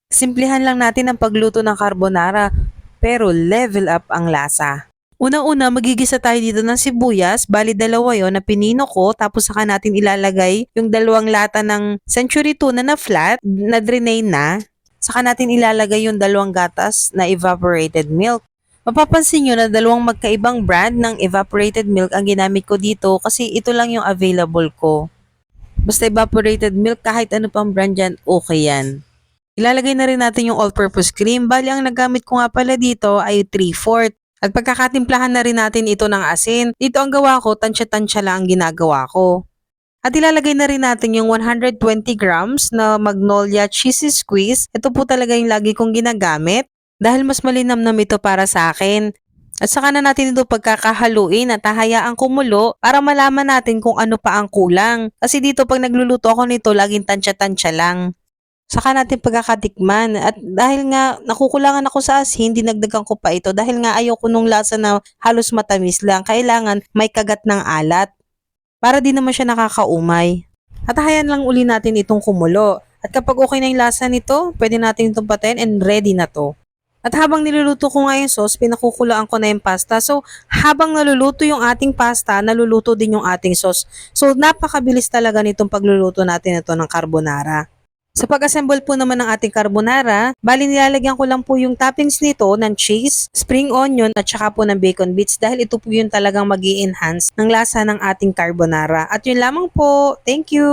Simplihan lang natin ang pagluto ng carbonara, pero level up ang lasa. Unang-una, magigisa tayo dito ng sibuyas, bali dalawa yon na pinino ko, tapos saka natin ilalagay yung 2 lata ng Century tuna na flat, na drain na. Saka natin ilalagay yung 2 gatas na evaporated milk. Mapapansin nyo na 2 magkaibang brand ng evaporated milk ang ginamit ko dito kasi ito lang yung available ko. Basta evaporated milk, kahit ano pang brand dyan, okay yan. Ilalagay na rin natin yung all-purpose cream. Bali, ang nagamit ko nga pala dito ay 3/4. At pagkakatimplahan na rin natin ito ng asin. Dito ang gawa ko, tansya-tansya lang ang ginagawa ko. At ilalagay na rin natin yung 120 grams na Magnolia Cheesy Squeeze. Ito po talaga yung lagi kong ginagamit dahil mas malinamnam ito para sa akin. At saka na natin ito pagkakahaluin at hahayaang kumulo para malaman natin kung ano pa ang kulang. Kasi dito pag nagluluto ako nito, laging tansya-tansya lang. Saka natin pagkakatikman at dahil nga nakukulangan ako sa asin, dinagdagan ko pa ito dahil nga ayoko nung lasa na halos matamis lang. Kailangan may kagat ng alat para di naman siya nakakaumay. At hayan lang uli natin itong kumulo. At kapag okay na yung lasa nito, pwede natin itong patayin and ready na to. At habang niluluto ko nga yung sauce, pinakukulaan ko na yung pasta. So, habang naluluto yung ating pasta, naluluto din yung ating sauce. So, napakabilis talaga nitong pagluluto natin ito ng carbonara. Sa pag-assemble po naman ng ating carbonara, bali nilalagyan ko lang po yung toppings nito ng cheese, spring onion at saka po ng bacon bits dahil ito po yung talagang mag-i-enhance ng lasa ng ating carbonara. At yun lamang po. Thank you!